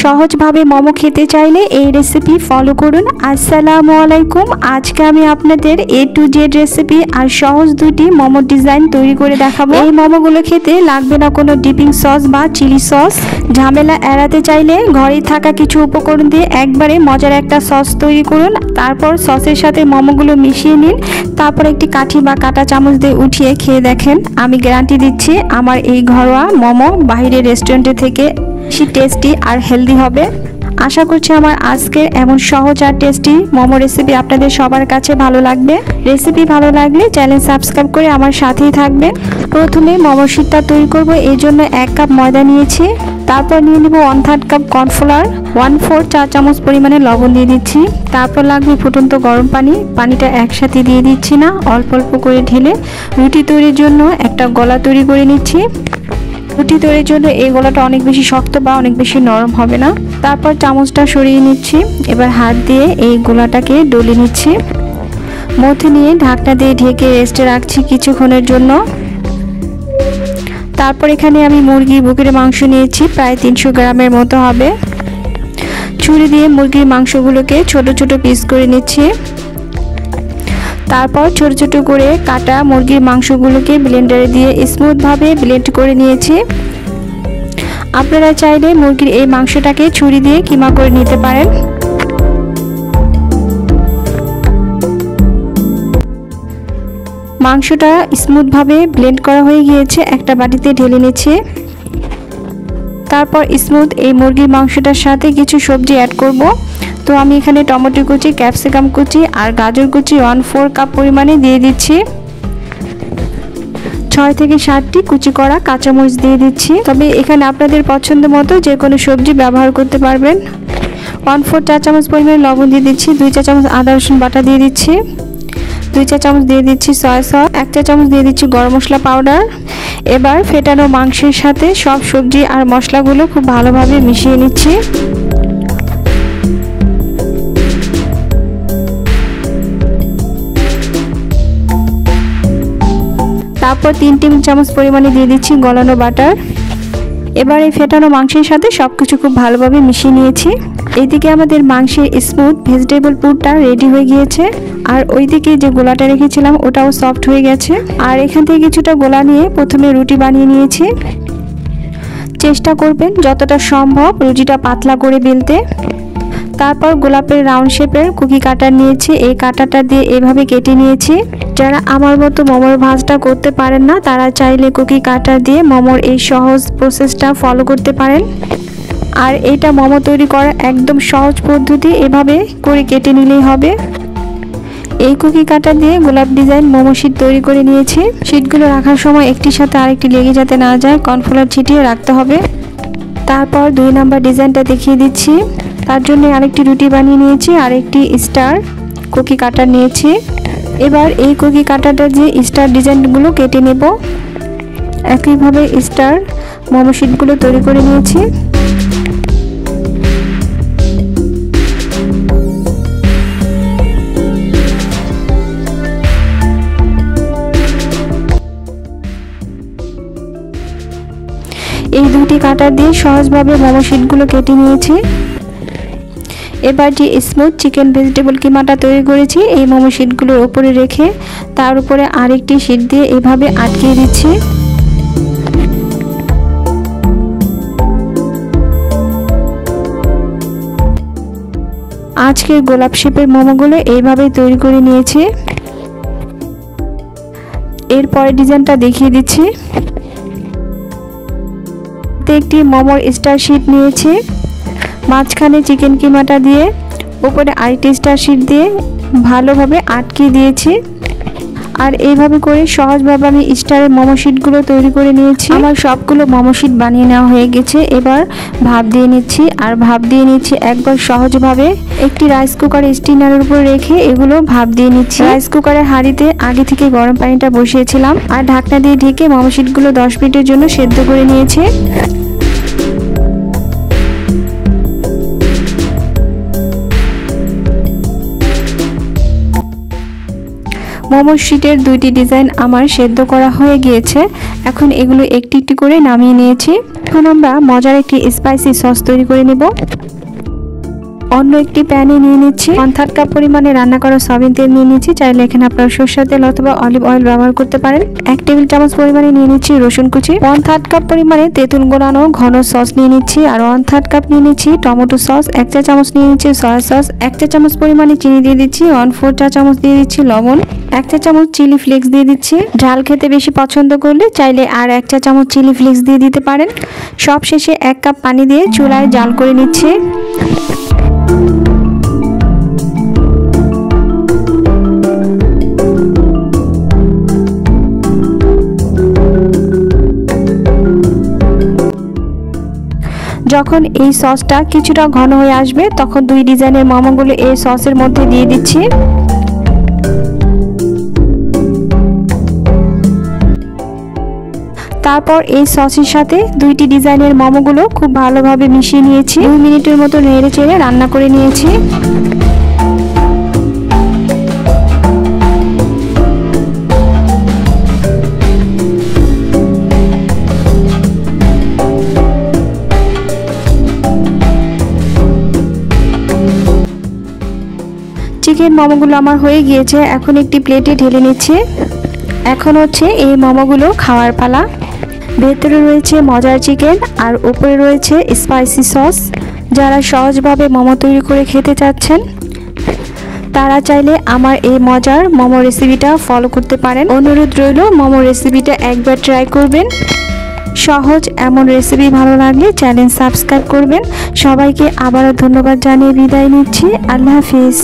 সহজভাবে মোমো খেতে চাইলে এই রেসিপি ফলো করুন। আসসালামু আলাইকুম। আজকে আমি আপনাদের A to Z রেসিপি আর সহজ দুটি মোমো ডিজাইন তৈরি করে দেখাবো। এই মোমোগুলো খেতে লাগবে না কোনো ডিপিং সস বা চিলি সস। ঝামেলা এড়াতে চাইলে ঘরে থাকা কিছু উপকরণ দিয়ে একবারে মজার একটা সস তৈরি করুন। তারপর সসের সাথে মোমোগুলো মিশিয়ে নিন। তারপর একটি কাঠি বা কাঁটা চামচ দিয়ে উঠিয়ে খেয়ে দেখেন। আমি গ্যারান্টি দিচ্ছি আমার এই ঘরোয়া মোমো বাইরের রেস্টুরেন্টে থেকে বেশি টেস্টি আর হেলদি হবে। আশা করছি আমার আজকের এমন সহজ আর টেস্টি মোমো রেসিপি আপনাদের সবার কাছে ভালো লাগবে। রেসিপি ভালো লাগলে চ্যানেল সাবস্ক্রাইব করে আমার সাথেই থাকবেন। প্রথমে মোমো শিটটা তৈরি করব। এই জন্য 1 কাপ ময়দা নিয়েছি। তারপর নিয়ে নেব 1/3 কাপ কর্নফ্লাওয়ার, 1/4 চা চামচ পরিমাণে লবণ দিয়ে দিচ্ছি। তারপর লাগবে ফুটন্ত গরম পানি। পানিটা একসাথে দিয়ে দিচ্ছি না, অল্প অল্প করে ঢেলে রুটি তৈরির জন্য একটা গোলা তৈরি করে নিচ্ছি। রুটি তৈরির জন্য এই গোলাটা অনেক বেশি শক্ত বা অনেক বেশি নরম হবে না। তারপর চামচটা সরিয়ে নিচ্ছি। এবার হাত দিয়ে এই গোলাটাকে ডলে নিচ্ছি। মধ্যে নিয়ে ঢাকনা দিয়ে ঢেকে রেস্টে রাখছি কিছুক্ষণের জন্য। তারপর এখানে আমি মুরগির বুকের মাংস নিয়েছি, প্রায় 300 গ্রামের মতো হবে। ছুরি দিয়ে মুরগির মাংসগুলোকে ছোট ছোট পিস করে নিচ্ছি। তারপর ছোট ছোট করে কাটা মুরগির মাংসগুলোকে ব্লেন্ডারে দিয়ে স্মুথভাবে ব্লেন্ড করে নিয়েছি। আপনারা চাইলে মুরগির এই মাংসটাকে ছুরি দিয়ে কিমা করে নিতে পারেন। মাংসটা স্মুথভাবে ব্লেন্ড করা হয়ে গিয়েছে, একটা বাটিতে ঢেলে নিচ্ছি। তারপর স্মুথ এই মুরগির মাংসটার সাথে কিছু সবজি অ্যাড করব। তো আমি এখানে টমেটো কুচি, ক্যাপসিকাম কুচি আর গাজর কুচি 1/4 কাপ পরিমাণে দিয়ে দিচ্ছি। 6 থেকে 7টি কুচি করা কাঁচামরিচ দিয়ে দিচ্ছি। তবে এখানে আপনাদের পছন্দ মতো যে কোনো সবজি ব্যবহার করতে পারবেন। 1/4 চা চামচ পরিমাণে লবণ দিয়ে দিচ্ছি। 2 চা চামচ আদা রসুন বাটা দিয়ে দিচ্ছি। 2 চা চামচ দিয়ে দিচ্ছি সয়া সস। 1 চা চামচ দিয়ে দিচ্ছি গরম মশলা পাউডার। এবার ফেটানো মাংসের সাথে সব সবজি আর মশলাগুলো খুব ভালোভাবে মিশিয়ে নিচ্ছি। তারপর 3 টেবিল চামচ পরিমাণে দিয়ে দিচ্ছি গলানো বাটার। এবার এই ফেটানো মাংসের সাথে সবকিছু খুব ভালোভাবে মিশিয়ে নিয়েছি। এইদিকে আমাদের মাংসের স্মুথ ভেজিটেবল পুরটা রেডি হয়ে গিয়েছে। আর ওইদিকে যে গোলাটা রেখেছিলাম ওটাও সফট হয়ে গেছে। আর এখান থেকে কিছুটা গোলা নিয়ে প্রথমে রুটি বানিয়ে নিয়েছি। চেষ্টা করবেন যতটা সম্ভব রুটিটা পাতলা করে বেলতে। তারপর গোলাপের রাউন্ড শেপের কুকি কাটার নিয়েছি। এই কাটাটা দিয়ে এভাবে কেটে নিয়েছি। যারা আমার মতো মোমোর ভাজটা করতে পারেন না তারা চাইলে কুকি কাটার দিয়ে মোমোর এই সহজ প্রসেসটা ফলো করতে পারেন। আর এটা মোমো তৈরি করা একদম সহজ পদ্ধতি, এভাবে করে কেটে নিলেই হবে। এই কুকি কাটা দিয়ে গোলাপ ডিজাইন মোমো শীট তৈরি করে নিয়েছি। শীটগুলো রাখার সময় একটির সাথে আরেকটি লেগে যাতে না যায় কর্নফ্লাওয়ার ছিটিয়ে রাখতে হবে। তারপর 2 নাম্বার ডিজাইনটা দেখিয়ে দিচ্ছি। তার জন্য আরেকটি রুটি বানিয়ে নিয়েছি আর একটি স্টার কুকি কাটার নিয়েছি। এবার এই কুকি কাটাটা দিয়ে স্টার ডিজাইনগুলো কেটে নেব। একইভাবে স্টার মোমো শীটগুলো তৈরি করে নিয়েছি। এই দুটি কাটার দিয়ে সহজভাবে মোমো শীটগুলো কেটে নিয়েছি। এবার যে স্মুথ চিকেন ভেজিটেবল কিমাটা তৈরি করেছি এই মোমো শীটগুলোর উপরে রেখে তার উপরে আরেকটি শীট দিয়ে এভাবে আটকিয়ে দিচ্ছি। আজকের গোলাপ শেপের মোমোগুলো এইভাবে তৈরি করে নিয়েছি। এরপরে ডিজাইনটা দেখিয়ে দিচ্ছি। একটি মোমোর স্টার শীট নিয়েছি। মাঝখানে চিকেন কিমাটা দিয়ে উপরে আরেকটি স্টার শীট দিয়ে ভালোভাবে আটকে দিয়েছি। আর এইভাবে করে সহজভাবে আমি স্টারের মোমো শীটগুলো তৈরি করে নিয়েছি। আমার সবগুলো মোমো শীট বানিয়ে নেওয়া হয়ে গেছে। এবার ভাপ দিয়ে নিচ্ছি। আর ভাপ দিয়ে নিচ্ছি একবার সহজভাবে একটি রাইস কুকার স্টিনারের উপর রেখে এগুলো ভাপ দিয়ে নিচ্ছি। রাইস কুকারের হাঁড়িতে আগে থেকে গরম পানিটা বসিয়েছিলাম আর ঢাকনা দিয়ে ঢেকে মোমো শীটগুলো 10 মিনিটের জন্য সেদ্ধ করে নিয়েছি। মোমো শিটের দুইটি ডিজাইন আমার সেদ্ধ করা হয়ে গিয়েছে। এখন এগুলো একটি একটি করে নামিয়ে নিয়েছি। এখন আমরা মজার একটি স্পাইসি সস তৈরি করে নেব। অন্য একটি প্যানে নিয়ে নিচ্ছি 1/3 কাপ পরিমাণে রান্না করা সয়াবিন তেল নিয়ে নিচ্ছি। চাইলে এখানে আপনারা সরষের তেল অথবা অলিভ অয়েল ব্যবহার করতে পারেন। 1 টেবিল চামচ পরিমাণে নিয়ে নিচ্ছি রসুন কুচি। 1/3 কাপ পরিমাণে তেঁতুল গোলানো ঘন সস নিয়ে নিচ্ছি। আর 1/3 কাপ নিয়ে নিচ্ছি টমেটো সস। 1 চা চামচ নিয়ে নিচ্ছি সয়া সস। 1 চা চামচ পরিমাণে চিনি দিয়ে দিচ্ছি। 1/4 চা চামচ দিয়ে দিচ্ছি লবণ। 1 চা চামচ চিলি ফ্লেক্স দিয়ে দিচ্ছি। ঝাল খেতে বেশি পছন্দ করলে চাইলে আর 1 চা চামচ চিলি ফ্লেক্স দিয়ে দিতে পারেন। সব শেষে 1 কাপ পানি দিয়ে চুলায় জাল করে নিচ্ছি। যখন এই সসটা কিছুটা ঘন হয়ে আসবে তখন দুই ডিজাইনের মোমোগুলো এই সসের মধ্যে দিয়ে দিচ্ছি। তারপর এই সসের সাথে দুইটি ডিজাইনের মোমোগুলো খুব ভালোভাবে মিশিয়ে নিয়েছি। 2 মিনিটের মতো নেড়ে চেড়ে রান্না করে নিয়েছি। চিকেন মোমোগুলো আমার হয়ে গিয়েছে। এখন একটি প্লেটে ঢেলে নিচ্ছি। এখন হচ্ছে এই মোমোগুলো খাওয়ার পালা। ভেতরে রয়েছে মজার চিকেন আর উপরে রয়েছে স্পাইসি সস। যারা সহজভাবে মোমো তৈরি করে খেতে চাচ্ছেন তারা চাইলে আমার এই মজার মোমো রেসিপিটা ফলো করতে পারেন। অনুরোধ রইল মোমো রেসিপিটা একবার ট্রাই করবেন। সহজ এমন রেসিপি ভালো লাগলে চ্যানেল সাবস্ক্রাইব করবেন। সবাইকে আবারও ধন্যবাদ জানিয়ে বিদায় নিচ্ছি। আল্লাহ হাফিজ।